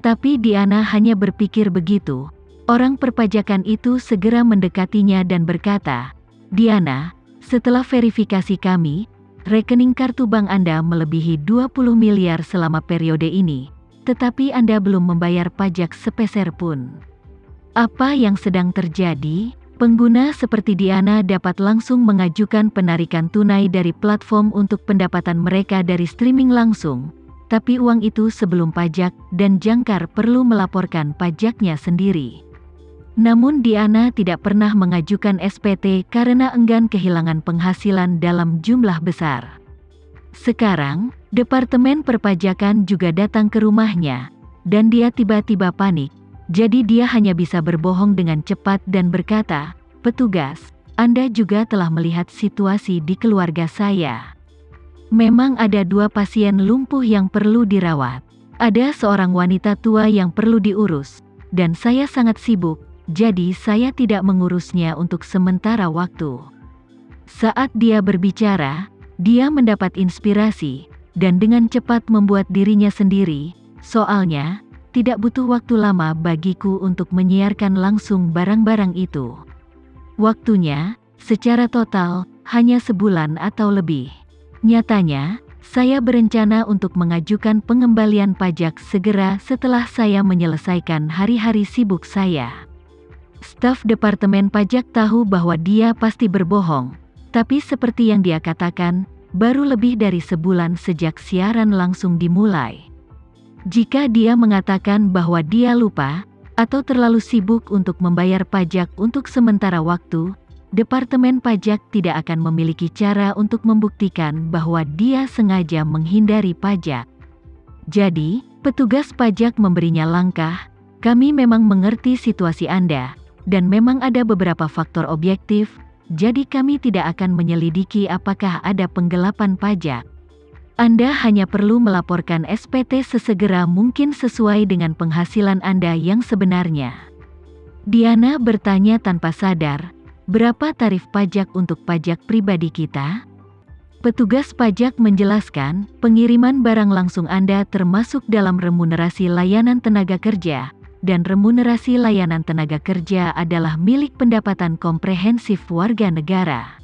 Tapi Diana hanya berpikir begitu. Orang perpajakan itu segera mendekatinya dan berkata, "Diana, setelah verifikasi kami, rekening kartu bank Anda melebihi 20 miliar selama periode ini, tetapi Anda belum membayar pajak sepeser pun. Apa yang sedang terjadi?" Pengguna seperti Diana dapat langsung mengajukan penarikan tunai dari platform untuk pendapatan mereka dari streaming langsung, tapi uang itu sebelum pajak dan jangkar perlu melaporkan pajaknya sendiri. Namun Diana tidak pernah mengajukan SPT karena enggan kehilangan penghasilan dalam jumlah besar. Sekarang, Departemen Perpajakan juga datang ke rumahnya, dan dia tiba-tiba panik. Jadi dia hanya bisa berbohong dengan cepat dan berkata, "Petugas, Anda juga telah melihat situasi di keluarga saya. Memang ada 2 pasien lumpuh yang perlu dirawat. Ada seorang wanita tua yang perlu diurus, dan saya sangat sibuk, jadi saya tidak mengurusnya untuk sementara waktu." Saat dia berbicara, dia mendapat inspirasi, dan dengan cepat membuat dirinya sendiri, soalnya, tidak butuh waktu lama bagiku untuk menyiarkan langsung barang-barang itu. Waktunya, secara total, hanya sebulan atau lebih. Nyatanya, saya berencana untuk mengajukan pengembalian pajak segera setelah saya menyelesaikan hari-hari sibuk saya. Staf Departemen Pajak tahu bahwa dia pasti berbohong, tapi seperti yang dia katakan, baru lebih dari sebulan sejak siaran langsung dimulai. Jika dia mengatakan bahwa dia lupa, atau terlalu sibuk untuk membayar pajak untuk sementara waktu, Departemen Pajak tidak akan memiliki cara untuk membuktikan bahwa dia sengaja menghindari pajak. Jadi, petugas pajak memberinya langkah, "Kami memang mengerti situasi Anda, dan memang ada beberapa faktor objektif, jadi kami tidak akan menyelidiki apakah ada penggelapan pajak. Anda hanya perlu melaporkan SPT sesegera mungkin sesuai dengan penghasilan Anda yang sebenarnya." Diana bertanya tanpa sadar, "Berapa tarif pajak untuk pajak pribadi kita?" Petugas pajak menjelaskan, "Pengiriman barang langsung Anda termasuk dalam remunerasi layanan tenaga kerja, dan remunerasi layanan tenaga kerja adalah milik pendapatan komprehensif warga negara.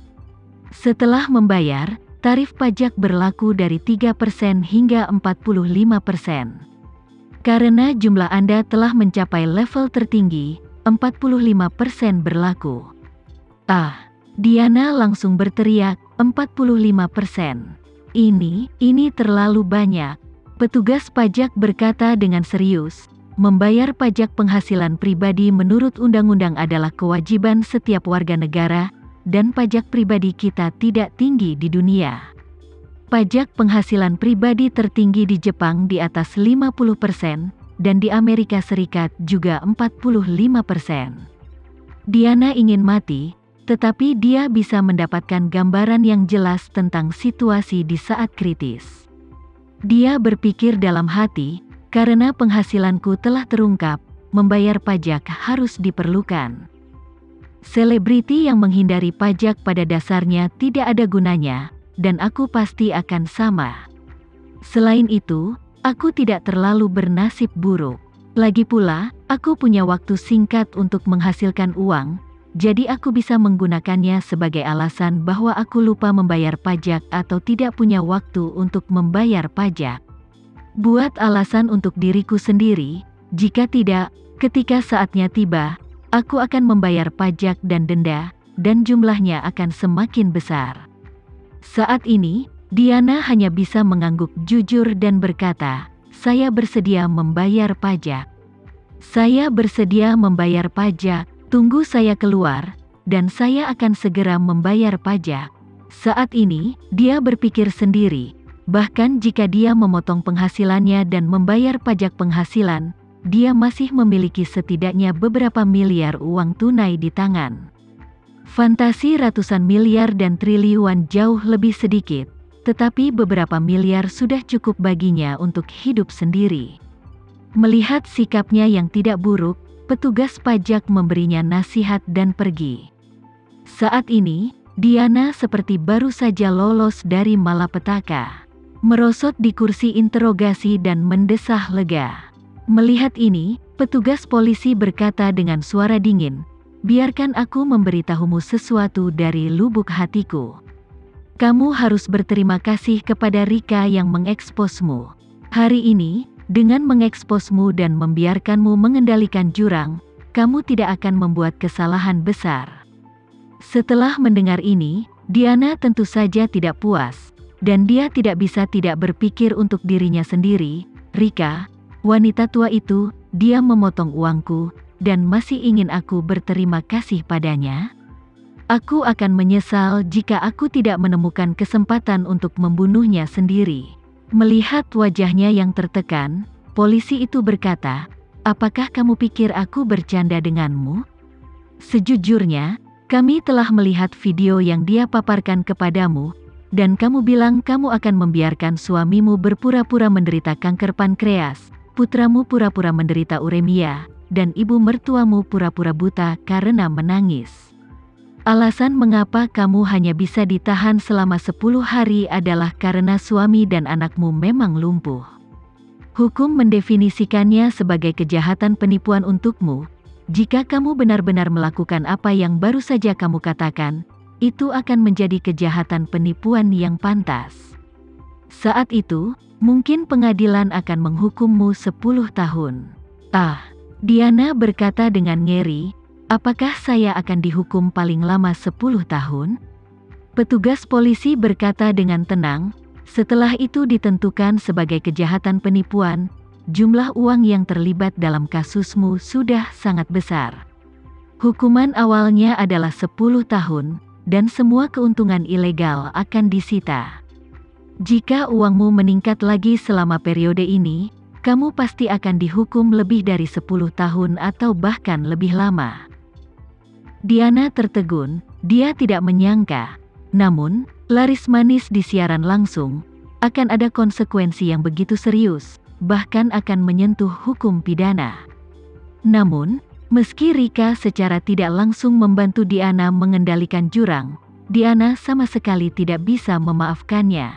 Setelah membayar, tarif pajak berlaku dari 3% hingga 45%. Karena jumlah Anda telah mencapai level tertinggi, 45% berlaku." Diana langsung berteriak, 45%. Ini terlalu banyak." Petugas pajak berkata dengan serius, "Membayar pajak penghasilan pribadi menurut undang-undang adalah kewajiban setiap warga negara, dan pajak pribadi kita tidak tinggi di dunia. Pajak penghasilan pribadi tertinggi di Jepang di atas 50%, dan di Amerika Serikat juga 45%. Diana ingin mati, tetapi dia bisa mendapatkan gambaran yang jelas tentang situasi di saat kritis. Dia berpikir dalam hati, "Karena penghasilanku telah terungkap, membayar pajak harus diperlukan. Selebriti yang menghindari pajak pada dasarnya tidak ada gunanya, dan aku pasti akan sama. Selain itu, aku tidak terlalu bernasib buruk. Lagi pula, aku punya waktu singkat untuk menghasilkan uang, jadi aku bisa menggunakannya sebagai alasan bahwa aku lupa membayar pajak atau tidak punya waktu untuk membayar pajak. Buat alasan untuk diriku sendiri, jika tidak, ketika saatnya tiba, aku akan membayar pajak dan denda, dan jumlahnya akan semakin besar." Saat ini, Diana hanya bisa mengangguk jujur dan berkata, "Saya bersedia membayar pajak. Saya bersedia membayar pajak, tunggu saya keluar, dan saya akan segera membayar pajak." Saat ini, dia berpikir sendiri, bahkan jika dia memotong penghasilannya dan membayar pajak penghasilan, dia masih memiliki setidaknya beberapa miliar uang tunai di tangan. Fantasi ratusan miliar dan triliunan jauh lebih sedikit, tetapi beberapa miliar sudah cukup baginya untuk hidup sendiri. Melihat sikapnya yang tidak buruk, petugas pajak memberinya nasihat dan pergi. Saat ini, Diana seperti baru saja lolos dari malapetaka. Merosot di kursi interogasi dan mendesah lega. Melihat ini, petugas polisi berkata dengan suara dingin, "Biarkan aku memberitahumu sesuatu dari lubuk hatiku. Kamu harus berterima kasih kepada Rika yang mengeksposmu. Hari ini, dengan mengeksposmu dan membiarkanmu mengendalikan jurang, kamu tidak akan membuat kesalahan besar." Setelah mendengar ini, Diana tentu saja tidak puas, dan dia tidak bisa tidak berpikir untuk dirinya sendiri, "Rika, wanita tua itu, dia memotong uangku, dan masih ingin aku berterima kasih padanya? Aku akan menyesal jika aku tidak menemukan kesempatan untuk membunuhnya sendiri." Melihat wajahnya yang tertekan, polisi itu berkata, "Apakah kamu pikir aku bercanda denganmu? Sejujurnya, kami telah melihat video yang dia paparkan kepadamu, dan kamu bilang kamu akan membiarkan suamimu berpura-pura menderita kanker pankreas, putramu pura-pura menderita uremia, dan ibu mertuamu pura-pura buta karena menangis. Alasan mengapa kamu hanya bisa ditahan selama 10 hari adalah karena suami dan anakmu memang lumpuh. Hukum mendefinisikannya sebagai kejahatan penipuan untukmu. Jika kamu benar-benar melakukan apa yang baru saja kamu katakan, itu akan menjadi kejahatan penipuan yang pantas. Saat itu, mungkin pengadilan akan menghukummu 10 tahun. Ah, Diana berkata dengan ngeri, apakah saya akan dihukum paling lama 10 tahun? Petugas polisi berkata dengan tenang, setelah itu ditentukan sebagai kejahatan penipuan, jumlah uang yang terlibat dalam kasusmu sudah sangat besar. Hukuman awalnya adalah 10 tahun, dan semua keuntungan ilegal akan disita. Jika uangmu meningkat lagi selama periode ini, kamu pasti akan dihukum lebih dari 10 tahun atau bahkan lebih lama. Diana tertegun, dia tidak menyangka. Namun, laris manis di siaran langsung, akan ada konsekuensi yang begitu serius, bahkan akan menyentuh hukum pidana. Namun, meski Rika secara tidak langsung membantu Diana mengendalikan jurang, Diana sama sekali tidak bisa memaafkannya.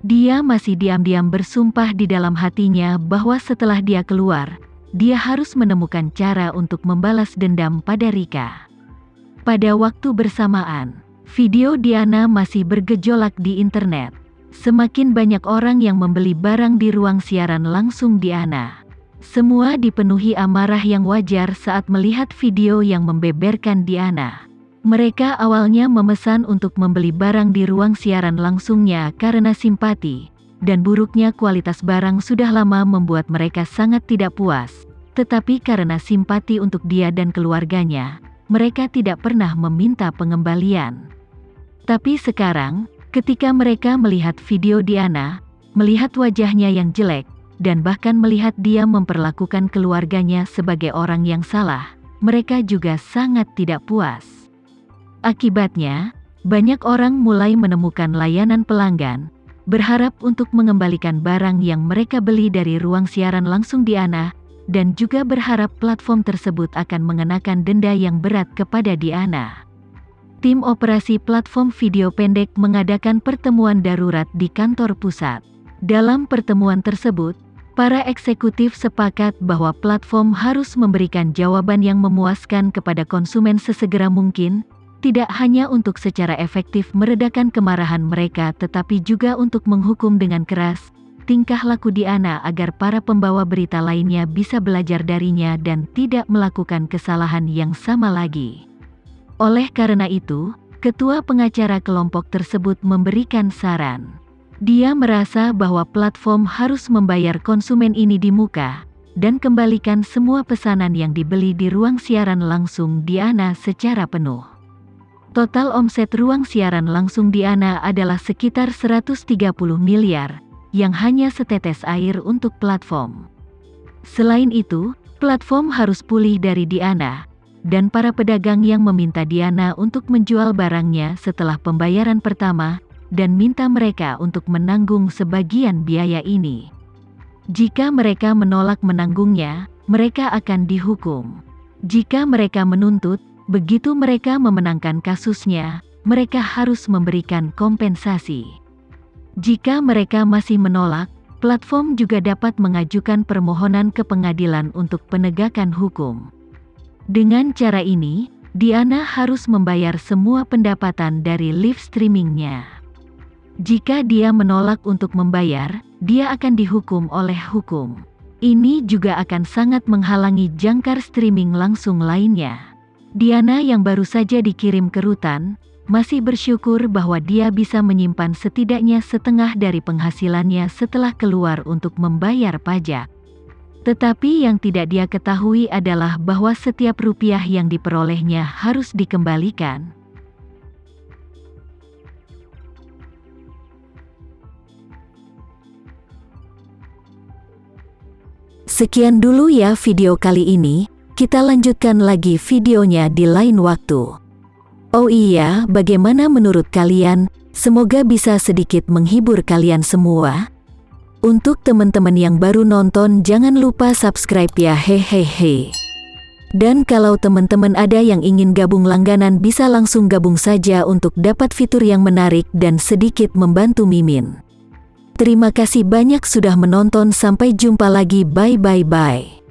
Dia masih diam-diam bersumpah di dalam hatinya bahwa setelah dia keluar, dia harus menemukan cara untuk membalas dendam pada Rika. Pada waktu bersamaan, video Diana masih bergejolak di internet. Semakin banyak orang yang membeli barang di ruang siaran langsung Diana. Semua dipenuhi amarah yang wajar saat melihat video yang membeberkan Diana. Mereka awalnya memesan untuk membeli barang di ruang siaran langsungnya karena simpati, dan buruknya kualitas barang sudah lama membuat mereka sangat tidak puas. Tetapi karena simpati untuk dia dan keluarganya, mereka tidak pernah meminta pengembalian. Tapi sekarang, ketika mereka melihat video Diana, melihat wajahnya yang jelek, dan bahkan melihat dia memperlakukan keluarganya sebagai orang yang salah, mereka juga sangat tidak puas. Akibatnya, banyak orang mulai menemukan layanan pelanggan, berharap untuk mengembalikan barang yang mereka beli dari ruang siaran langsung Diana, dan juga berharap platform tersebut akan mengenakan denda yang berat kepada Diana. Tim operasi platform video pendek mengadakan pertemuan darurat di kantor pusat. Dalam pertemuan tersebut, para eksekutif sepakat bahwa platform harus memberikan jawaban yang memuaskan kepada konsumen sesegera mungkin, tidak hanya untuk secara efektif meredakan kemarahan mereka tetapi juga untuk menghukum dengan keras tingkah laku Diana agar para pembawa berita lainnya bisa belajar darinya dan tidak melakukan kesalahan yang sama lagi. Oleh karena itu, ketua pengacara kelompok tersebut memberikan saran. Dia merasa bahwa platform harus membayar konsumen ini di muka, dan kembalikan semua pesanan yang dibeli di ruang siaran langsung Diana secara penuh. Total omset ruang siaran langsung Diana adalah sekitar 130 miliar, yang hanya setetes air untuk platform. Selain itu, platform harus pulih dari Diana, dan para pedagang yang meminta Diana untuk menjual barangnya setelah pembayaran pertama, dan minta mereka untuk menanggung sebagian biaya ini. Jika mereka menolak menanggungnya, mereka akan dihukum. Jika mereka menuntut, begitu mereka memenangkan kasusnya, mereka harus memberikan kompensasi. Jika mereka masih menolak, Platform juga dapat mengajukan permohonan ke pengadilan untuk penegakan hukum. Dengan cara ini, Diana harus membayar semua pendapatan dari live streamingnya. Jika dia menolak untuk membayar, dia akan dihukum oleh hukum. Ini juga akan sangat menghalangi jangkar streaming langsung lainnya. Diana yang baru saja dikirim ke rutan, masih bersyukur bahwa dia bisa menyimpan setidaknya setengah dari penghasilannya setelah keluar untuk membayar pajak. Tetapi yang tidak dia ketahui adalah bahwa setiap rupiah yang diperolehnya harus dikembalikan. Sekian dulu ya video kali ini, kita lanjutkan lagi videonya di lain waktu. Oh iya, bagaimana menurut kalian? Semoga bisa sedikit menghibur kalian semua. Untuk teman-teman yang baru nonton, jangan lupa subscribe ya, hehehe. Dan kalau teman-teman ada yang ingin gabung langganan, bisa langsung gabung saja untuk dapat fitur yang menarik dan sedikit membantu Mimin. Terima kasih banyak sudah menonton, sampai jumpa lagi, bye bye bye.